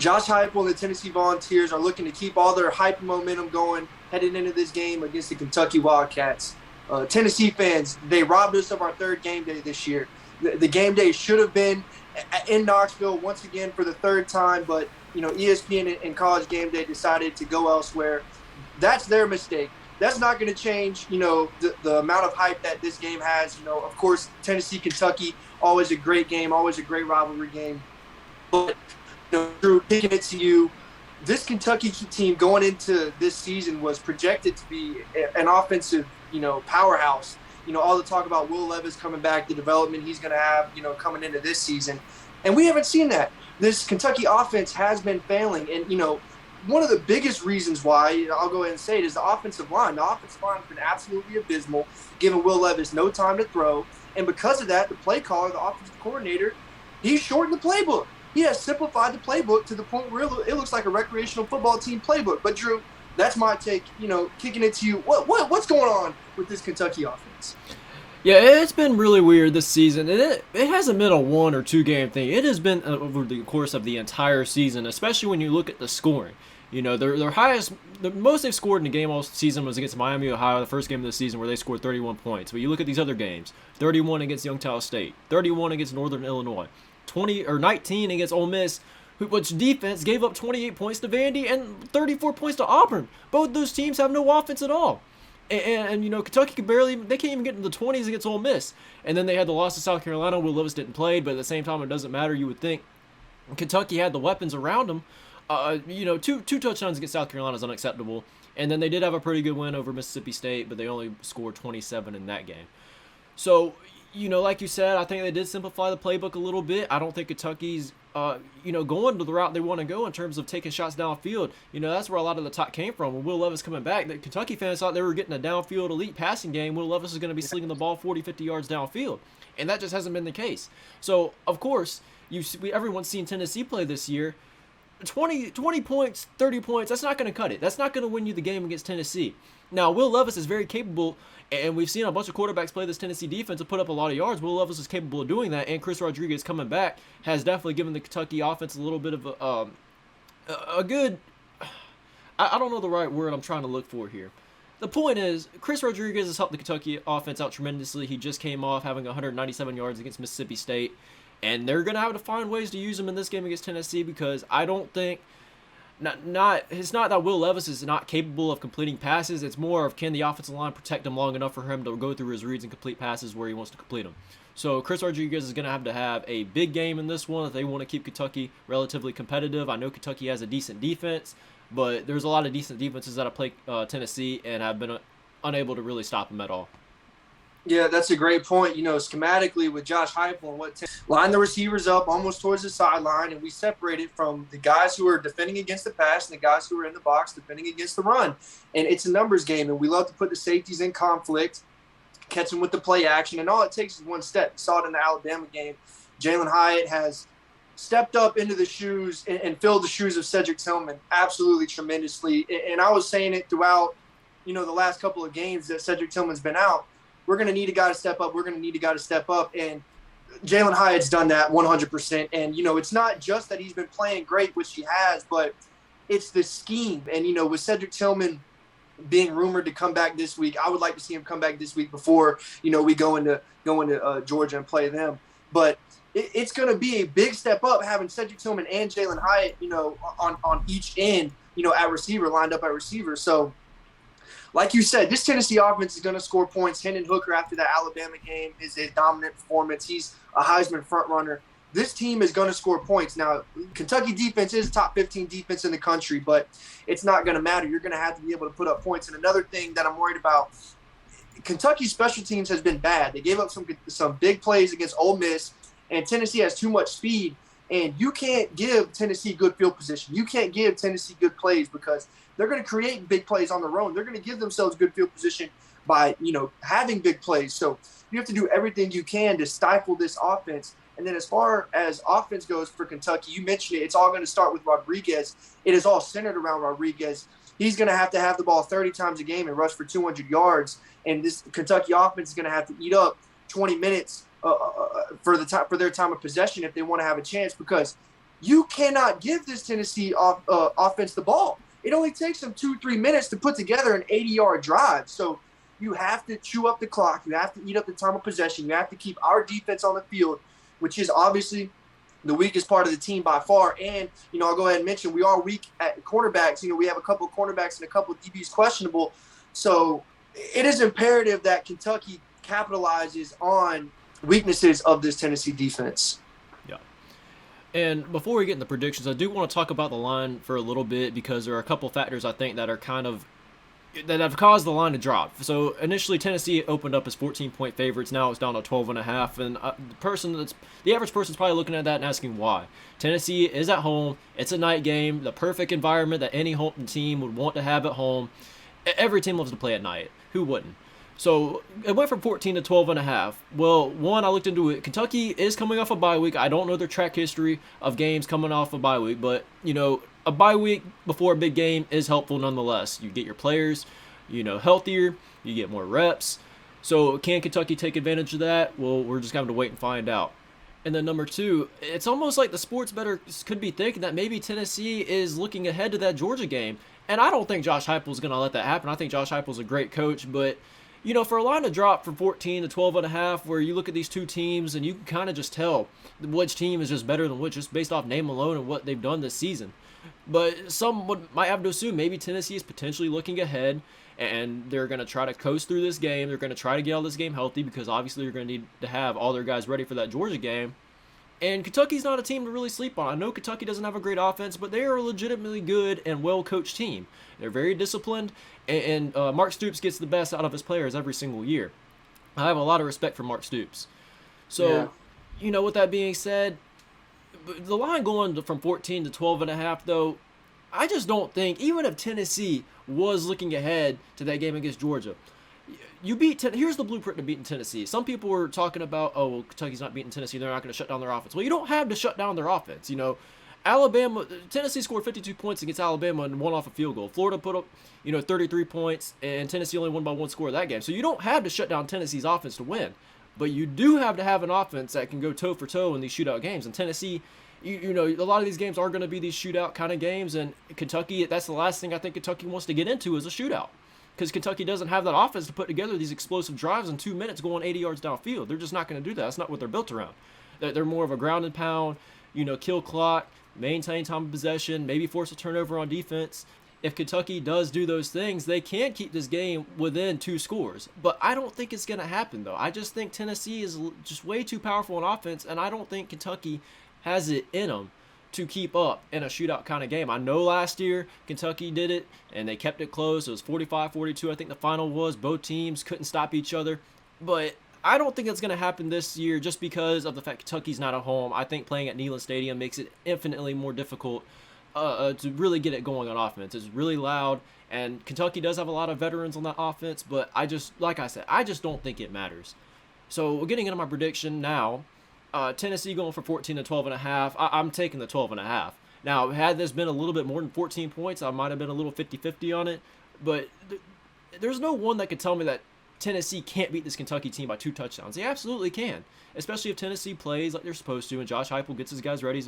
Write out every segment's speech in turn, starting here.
Josh Heupel and the Tennessee Volunteers are looking to keep all their hype and momentum going heading into this game against the Kentucky Wildcats. Tennessee fans, they robbed us of our third game day this year. The game day should have been in Knoxville once again for the third time, but ESPN and College Game Day decided to go elsewhere. That's their mistake. That's not going to change, the amount of hype that this game has. Of course, Tennessee, Kentucky, always a great game, always a great rivalry game. But, Drew, picking it to you, this Kentucky team going into this season was projected to be an offensive, powerhouse. All the talk about Will Levis coming back, the development he's going to have, coming into this season. And we haven't seen that. This Kentucky offense has been failing. And, one of the biggest reasons why, I'll go ahead and say it, is the offensive line. The offensive line has been absolutely abysmal, giving Will Levis no time to throw. And because of that, the play caller, the offensive coordinator, he's shortened the playbook. He has simplified the playbook to the point where it looks like a recreational football team playbook. But, Drew, that's my take, kicking it to you. What's going on with this Kentucky offense? Yeah, it's been really weird this season. It hasn't been a 1 or 2 game thing. It has been over the course of the entire season, especially when you look at the scoring. Their highest, the most they've scored in a game all season was against Miami, Ohio, the first game of the season where they scored 31 points. But you look at these other games, 31 against Youngstown State, 31 against Northern Illinois, 19 against Ole Miss, which defense gave up 28 points to Vandy and 34 points to Auburn. Both those teams have no offense at all. And Kentucky they can't even get into the 20s against Ole Miss. And then they had the loss to South Carolina. Will Levis didn't play, but at the same time, it doesn't matter. You would think Kentucky had the weapons around them. Two touchdowns against South Carolina is unacceptable. And then they did have a pretty good win over Mississippi State, but they only scored 27 in that game. So, like you said, I think they did simplify the playbook a little bit. I don't think Kentucky's, going to the route they want to go in terms of taking shots downfield. That's where a lot of the talk came from. When Will Levis coming back, the Kentucky fans thought they were getting a downfield elite passing game. Will Levis is going to be slinging the ball 40, 50 yards downfield. And that just hasn't been the case. So, of course, everyone's seen Tennessee play this year. 20 points, 30 points, that's not going to cut it. That's not going to win you the game against Tennessee. Now, Will Levis is very capable, and we've seen a bunch of quarterbacks play this Tennessee defense and put up a lot of yards. Will Levis is capable of doing that, and Chris Rodriguez coming back has definitely given the Kentucky offense a little bit of a good – I don't know the right word I'm trying to look for here. The point is, Chris Rodriguez has helped the Kentucky offense out tremendously. He just came off having 197 yards against Mississippi State. And they're going to have to find ways to use him in this game against Tennessee because I don't think it's not that Will Levis is not capable of completing passes. It's more of can the offensive line protect him long enough for him to go through his reads and complete passes where he wants to complete them. So Chris Rodriguez is going to have a big game in this one if they want to keep Kentucky relatively competitive. I know Kentucky has a decent defense, but there's a lot of decent defenses that have played Tennessee and have been unable to really stop them at all. Yeah, that's a great point. Schematically with Josh Heupel and line the receivers up almost towards the sideline, and we separate it from the guys who are defending against the pass and the guys who are in the box defending against the run. And it's a numbers game, and we love to put the safeties in conflict, catch them with the play action, and all it takes is one step. You saw it in the Alabama game. Jalen Hyatt has stepped up into the shoes and filled the shoes of Cedric Tillman absolutely tremendously. And I was saying it throughout, the last couple of games that Cedric Tillman's been out. We're going to need a guy to step up. We're going to need a guy to step up. And Jalen Hyatt's done that 100%. And, it's not just that he's been playing great, which he has, but it's the scheme. And, with Cedric Tillman being rumored to come back this week, I would like to see him come back this week before, we go into Georgia and play them. But it's going to be a big step up having Cedric Tillman and Jalen Hyatt, on each end, at receiver, lined up at receiver. So, like you said, this Tennessee offense is going to score points. Hendon Hooker, after that Alabama game, is a dominant performance. He's a Heisman front-runner. This team is going to score points. Now, Kentucky defense is top 15 defense in the country, but it's not going to matter. You're going to have to be able to put up points. And another thing that I'm worried about, Kentucky's special teams has been bad. They gave up some big plays against Ole Miss, and Tennessee has too much speed. And you can't give Tennessee good field position. You can't give Tennessee good plays because they're going to create big plays on their own. They're going to give themselves good field position by, having big plays. So you have to do everything you can to stifle this offense. And then as far as offense goes for Kentucky, you mentioned it. It's all going to start with Rodriguez. It is all centered around Rodriguez. He's going to have the ball 30 times a game and rush for 200 yards. And this Kentucky offense is going to have to eat up 20 minutes for their time of possession if they want to have a chance, because you cannot give this Tennessee offense the ball. It only takes them 2-3 minutes to put together an 80-yard drive. So you have to chew up the clock. You have to eat up the time of possession. You have to keep our defense on the field, which is obviously the weakest part of the team by far. And, I'll go ahead and mention we are weak at cornerbacks. We have a couple of cornerbacks and a couple of DBs questionable. So it is imperative that Kentucky capitalizes on weaknesses of this Tennessee defense. Yeah. And before we get into predictions, I do want to talk about the line for a little bit because there are a couple factors I think that are that have caused the line to drop. So initially Tennessee opened up as 14-point favorites. Now it's down to 12.5. And the average person's probably looking at that and asking why. Tennessee is at home. It's a night game. The perfect environment that any home team would want to have at home. Every team loves to play at night. Who wouldn't? So it went from 14 to 12.5. Well, one, I looked into it. Kentucky is coming off a bye week. I don't know their track history of games coming off a bye week, but a bye week before a big game is helpful nonetheless. You get your players, healthier. You get more reps. So can Kentucky take advantage of that? Well, we're just going to have to wait and find out. And then number two, it's almost like the sports bettors could be thinking that maybe Tennessee is looking ahead to that Georgia game. And I don't think Josh Heupel's going to let that happen. I think Josh Heupel's a great coach, but for a line to drop from 14 to 12.5, where you look at these two teams and you can kind of just tell which team is just better than which, just based off name alone and what they've done this season. But some might have to assume maybe Tennessee is potentially looking ahead and they're going to try to coast through this game. They're going to try to get all this game healthy because obviously they're going to need to have all their guys ready for that Georgia game. And Kentucky's not a team to really sleep on. I know Kentucky doesn't have a great offense, but they are a legitimately good and well-coached team. They're very disciplined, and Mark Stoops gets the best out of his players every single year. I have a lot of respect for Mark Stoops. So, with that being said, the line going from 14 to 12.5, though, I just don't think, even if Tennessee was looking ahead to that game against Georgia, here's the blueprint to beating Tennessee. Some people were talking about, Kentucky's not beating Tennessee, they're not going to shut down their offense. Well, you don't have to shut down their offense. Tennessee scored 52 points against Alabama and won off a field goal. Florida put up, 33 points, and Tennessee only won by one score that game. So you don't have to shut down Tennessee's offense to win. But you do have to have an offense that can go toe for toe in these shootout games. And Tennessee, a lot of these games are going to be these shootout kind of games. And Kentucky, that's the last thing I think Kentucky wants to get into is a shootout. Because Kentucky doesn't have that offense to put together these explosive drives in 2 minutes going 80 yards downfield. They're just not going to do that. That's not what they're built around. They're more of a ground and pound, kill clock, maintain time of possession, maybe force a turnover on defense. If Kentucky does do those things, they can keep this game within 2 scores. But I don't think it's going to happen, though. I just think Tennessee is just way too powerful on offense, and I don't think Kentucky has it in them to keep up in a shootout kind of game. I know last year Kentucky did it, and they kept it close. It was 45-42, I think the final was. Both teams couldn't stop each other. But I don't think it's going to happen this year just because of the fact Kentucky's not at home. I think playing at Neyland Stadium makes it infinitely more difficult to really get it going on offense. It's really loud, and Kentucky does have a lot of veterans on that offense, but I just don't think it matters. So getting into my prediction now, Tennessee going for 14 to 12.5. I'm taking the 12.5. Now, had this been a little bit more than 14 points, I might have been a little 50-50 on it, but there's no one that could tell me that Tennessee can't beat this Kentucky team by 2 touchdowns. They absolutely can, especially if Tennessee plays like they're supposed to and Josh Heupel gets his guys ready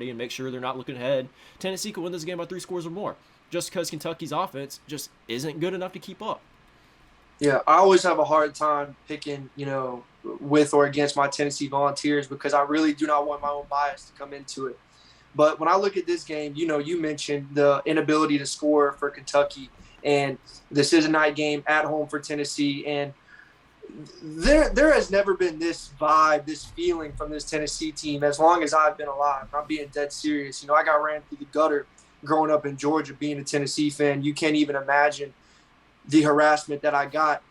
and make sure they're not looking ahead. Tennessee could win this game by 3 scores or more just because Kentucky's offense just isn't good enough to keep up. Yeah, I always have a hard time picking, with or against my Tennessee Volunteers because I really do not want my own bias to come into it. But when I look at this game, you mentioned the inability to score for Kentucky. And this is a night game at home for Tennessee. And there has never been this vibe, this feeling from this Tennessee team as long as I've been alive. I'm being dead serious. I got ran through the gutter growing up in Georgia being a Tennessee fan. You can't even imagine the harassment that I got.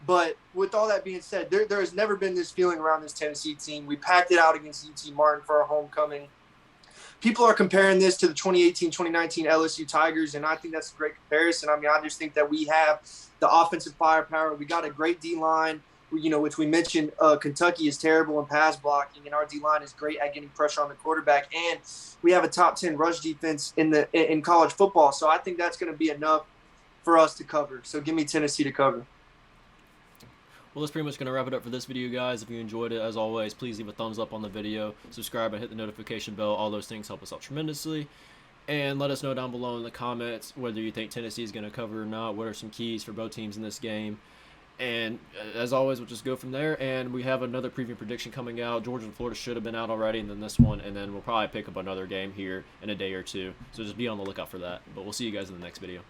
But with all that being said, there has never been this feeling around this Tennessee team. We packed it out against UT Martin for our homecoming. People are comparing this to the 2018-2019 LSU Tigers, and I think that's a great comparison. I just think that we have the offensive firepower. We got a great D-line, which we mentioned. Kentucky is terrible in pass blocking, and our D-line is great at getting pressure on the quarterback. And we have a top 10 rush defense in college football. So I think that's going to be enough for us to cover. So give me Tennessee to cover. Well, that's pretty much going to wrap it up for this video, guys. If you enjoyed it, as always, please leave a thumbs up on the video, subscribe, and hit the notification bell. All those things help us out tremendously. And let us know down below in the comments whether you think Tennessee is going to cover or not. What are some keys for both teams in this game? And as always, we'll just go from there. And we have another preview prediction coming out. Georgia and Florida should have been out already, and then this one. And then we'll probably pick up another game here in a day or two. So just be on the lookout for that. But we'll see you guys in the next video.